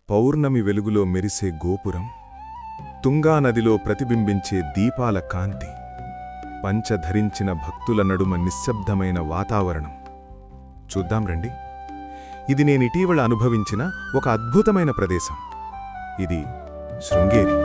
పౌర్ణమి వెలుగులో మెరిసే గోపురం, తుంగానదిలో ప్రతిబింబించే దీపాల కాంతి, పంచధరించిన భక్తుల నడుమ నిశ్శబ్దమైన వాతావరణం. చూద్దాం రండి. ఇది నేనిటీవల అనుభవించిన ఒక అద్భుతమైన ప్రదేశం. ఇది శృంగేరి.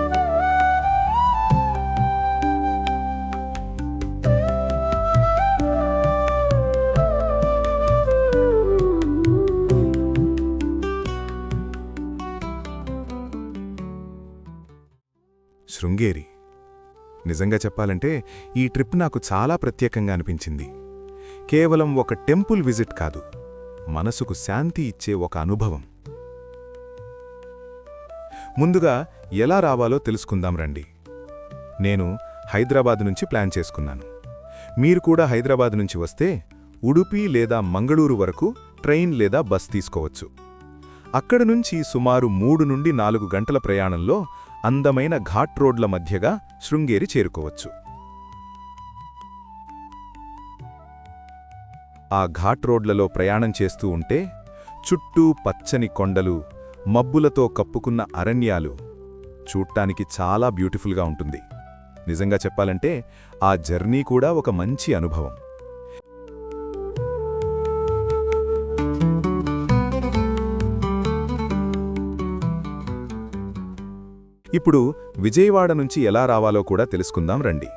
శృంగేరి నిజంగా చెప్పాలంటే ఈ ట్రిప్ నాకు చాలా ప్రత్యేకంగా అనిపించింది. కేవలం ఒక టెంపుల్ విజిట్ కాదు, మనసుకు శాంతి ఇచ్చే ఒక అనుభవం. ముందుగా ఎలా రావాలో తెలుసుకుందాం రండి. నేను హైదరాబాద్ నుంచి ప్లాన్ చేసుకున్నాను. మీరు కూడా హైదరాబాద్ నుంచి వస్తే ఉడుపి లేదా మంగళూరు వరకు ట్రైన్ లేదా బస్ తీసుకోవచ్చు. అక్కడి నుంచి సుమారు 3 నుండి 4 గంటల ప్రయాణంలో అందమైన ఘాట్ రోడ్ల మధ్యగా శృంగేరి చేరుకోవచ్చు. ఆ ఘాట్ రోడ్లలో ప్రయాణం చేస్తూ ఉంటే చుట్టూ పచ్చని కొండలు, మబ్బులతో కప్పుకున్న అరణ్యాలు చూడ్డానికి చాలా బ్యూటిఫుల్గా ఉంటుంది. నిజంగా చెప్పాలంటే ఆ జర్నీ కూడా ఒక మంచి అనుభవం. ఇప్పుడు విజయవాడ నుంచి ఎలా రావాలో కూడా తెలుసుకుందాం రండి.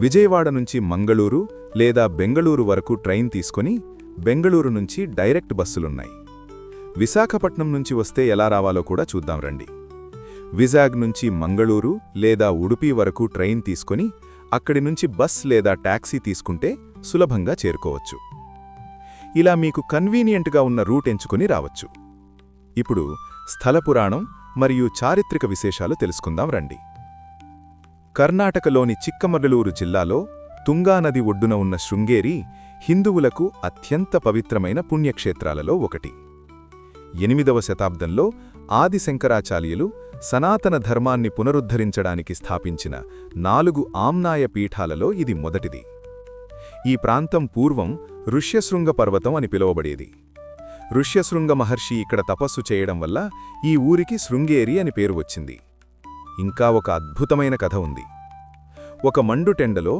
విజయవాడ నుంచి మంగళూరు లేదా బెంగళూరు వరకు ట్రైన్ తీసుకొని బెంగళూరు నుంచి డైరెక్ట్ బస్సులున్నాయి. విశాఖపట్నం నుంచి వస్తే ఎలా రావాలో కూడా చూద్దాం రండి. విజాగ్ నుంచి మంగళూరు లేదా ఉడుపి వరకు ట్రైన్ తీసుకొని అక్కడి నుంచి బస్ లేదా టాక్సీ తీసుకుంటే సులభంగా చేరుకోవచ్చు. ఇలా మీకు కన్వీనియంట్గా ఉన్న రూట్ ఎంచుకొని రావచ్చు. ఇప్పుడు స్థల పురాణం మరియు చారిత్రక విశేషాలు తెలుసుకుందాం రండి. కర్ణాటకలోని చిక్కమగళూరు జిల్లాలో తుంగానది ఒడ్డున ఉన్న శృంగేరి హిందువులకు అత్యంత పవిత్రమైన పుణ్యక్షేత్రాలలో ఒకటి. 8వ శతాబ్దంలో ఆది శంకరాచార్యులు సనాతన ధర్మాన్ని పునరుద్ధరించడానికి స్థాపించిన 4 ఆమ్నాయ పీఠాలలో ఇది మొదటిది. ఈ ప్రాంతం పూర్వం ఋష్యశృంగ పర్వతం అని పిలువబడేది. ఋష్యశృంగ మహర్షి ఇక్కడ తపస్సు చేయడం వల్ల ఈ ఊరికి శృంగేరి అని పేరు వచ్చింది. ఇంకా ఒక అద్భుతమైన కథ ఉంది. ఒక మండుటెండలో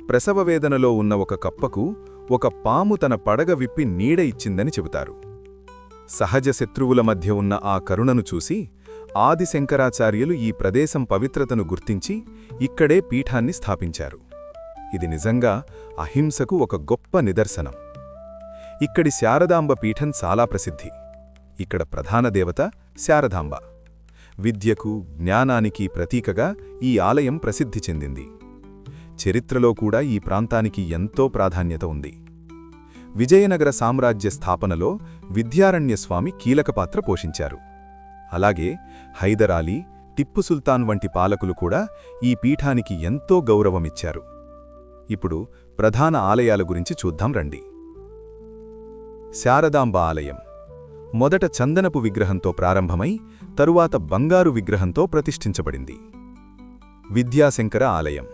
ప్రసవవేదనలో ఉన్న ఒక కప్పకు ఒక పాము తన పడగ విప్పి నీడ ఇచ్చిందని చెబుతారు. సహజ శత్రువుల మధ్య ఉన్న ఆ కరుణను చూసి ఆది శంకరాచార్యులు ఈ ప్రదేశం పవిత్రతను గుర్తించి ఇక్కడే పీఠాన్ని స్థాపించారు. ఇది నిజంగా అహింసకు ఒక గొప్ప నిదర్శనం. ఇక్కడి శారదాంబ పీఠం చాలా ప్రసిద్ధి. ఇక్కడ ప్రధాన దేవత శారదాంబ. విద్యకు, జ్ఞానానికి ప్రతీకగా ఈ ఆలయం ప్రసిద్ధి చెందింది. చరిత్రలో కూడా ఈ ప్రాంతానికి ఎంతో ప్రాధాన్యత ఉంది. విజయనగర సామ్రాజ్య స్థాపనలో విద్యారణ్యస్వామి కీలక పాత్ర పోషించారు. అలాగే హైదరాలీ, టిప్పు సుల్తాన్ వంటి పాలకులు కూడా ఈ పీఠానికి ఎంతో గౌరవమిచ్చారు. ఇప్పుడు ప్రధాన ఆలయాల గురించి చూద్దాం రండి. శారదాంబ ఆలయం మొదట చందనపు విగ్రహంతో ప్రారంభమై తరువాత బంగారు విగ్రహంతో ప్రతిష్ఠించబడింది. విద్యాశంకర ఆలయం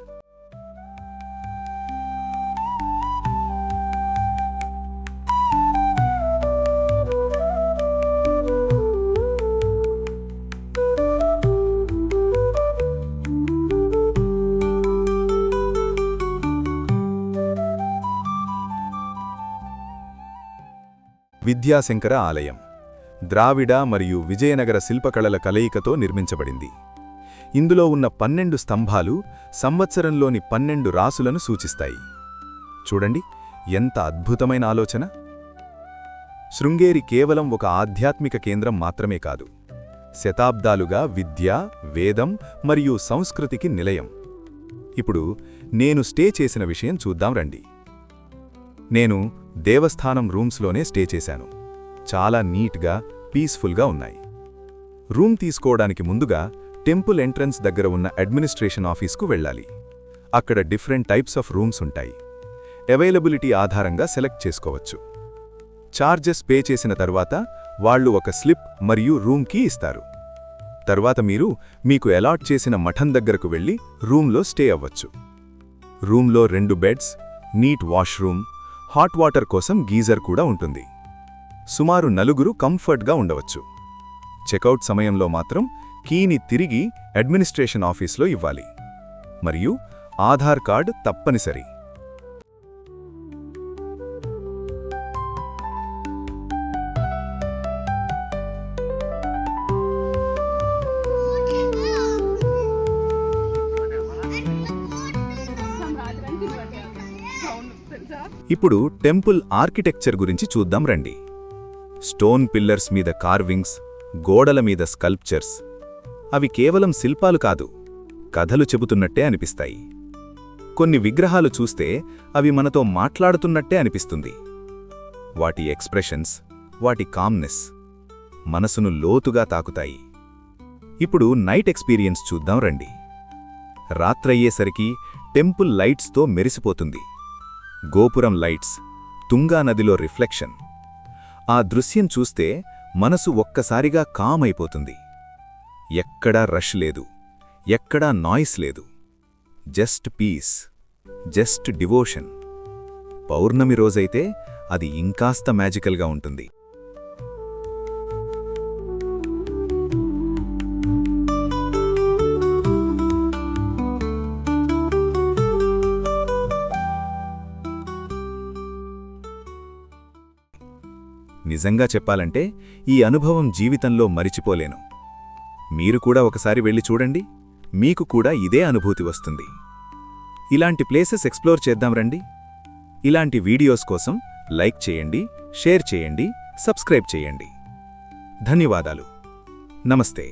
విద్యాశంకర ఆలయం ద్రావిడ మరియు విజయనగర శిల్పకళల కలయికతో నిర్మించబడింది. ఇందులో ఉన్న 12 స్తంభాలు సంవత్సరంలోని 12 రాసులను సూచిస్తాయి. చూడండి, ఎంత అద్భుతమైన ఆలోచన! శృంగేరి కేవలం ఒక ఆధ్యాత్మిక కేంద్రం మాత్రమే కాదు, శతాబ్దాలుగా విద్య, వేదం మరియు సంస్కృతికి నిలయం. ఇప్పుడు నేను స్టే చేసిన విషయం చూద్దాం రండి. నేను దేవస్థానం రూమ్స్లోనే స్టే చేశాను. చాలా నీట్గా, పీస్ఫుల్గా ఉన్నాయి. రూమ్ తీసుకోవడానికి ముందుగా టెంపుల్ ఎంట్రన్స్ దగ్గర ఉన్న అడ్మినిస్ట్రేషన్ ఆఫీస్కు వెళ్ళాలి. అక్కడ డిఫరెంట్ టైప్స్ ఆఫ్ రూమ్స్ ఉంటాయి. అవైలబిలిటీ ఆధారంగా సెలెక్ట్ చేసుకోవచ్చు. చార్జెస్ పే చేసిన తర్వాత వాళ్లు ఒక స్లిప్ మరియు రూమ్ కీ ఇస్తారు. తర్వాత మీరు మీకు అలాట్ చేసిన మఠం దగ్గరకు వెళ్లి రూమ్లో స్టే అవ్వచ్చు. రూమ్లో 2 beds, neat washroom, hot water కోసం గీజర్ కూడా ఉంటుంది. సుమారు 4 కంఫర్ట్గా ఉండవచ్చు. చెక్అవుట్ సమయంలో మాత్రం కీని తిరిగి అడ్మినిస్ట్రేషన్ ఆఫీస్లో ఇవ్వాలి. మరియు ఆధార్ కార్డు తప్పనిసరి. ఇప్పుడు టెంపుల్ ఆర్కిటెక్చర్ గురించి చూద్దాం రండి. స్టోన్ పిల్లర్స్ మీద కార్వింగ్స్, గోడల మీద స్కల్ప్చర్స్. అవి కేవలం శిల్పాలు కాదు, కథలు చెబుతున్నట్టే అనిపిస్తాయి. కొన్ని విగ్రహాలు చూస్తే అవి మనతో మాట్లాడుతున్నట్టే అనిపిస్తుంది. వాటి ఎక్స్ప్రెషన్స్, వాటి కామ్నెస్ మనసును లోతుగా తాకుతాయి. ఇప్పుడు నైట్ ఎక్స్పీరియన్స్ చూద్దాం రండి. రాత్రయ్యేసరికి టెంపుల్ లైట్స్తో మెరిసిపోతుంది. గోపురం లైట్స్, తుంగా నదిలో రిఫ్లెక్షన్. ఆ దృశ్యం చూస్తే మనసు ఒక్కసారిగా కామ్ అయిపోతుంది. ఎక్కడా రష్ లేదు, ఎక్కడా నాయిస్ లేదు. Just peace, just devotion. పౌర్ణమి రోజైతే అది ఇంకాస్త మ్యాజికల్గా ఉంటుంది. నిజంగా చెప్పాలంటే ఈ అనుభవం జీవితంలో మరిచిపోలేను. మీరు కూడా ఒకసారి వెళ్ళి చూడండి, మీకు కూడా ఇదే అనుభూతి వస్తుంది. ఇలాంటి ప్లేసెస్ ఎక్స్ప్లోర్ చేద్దాం రండి. ఇలాంటి వీడియోస్ కోసం లైక్ చేయండి, షేర్ చేయండి, సబ్స్క్రైబ్ చేయండి. ధన్యవాదాలు. నమస్తే.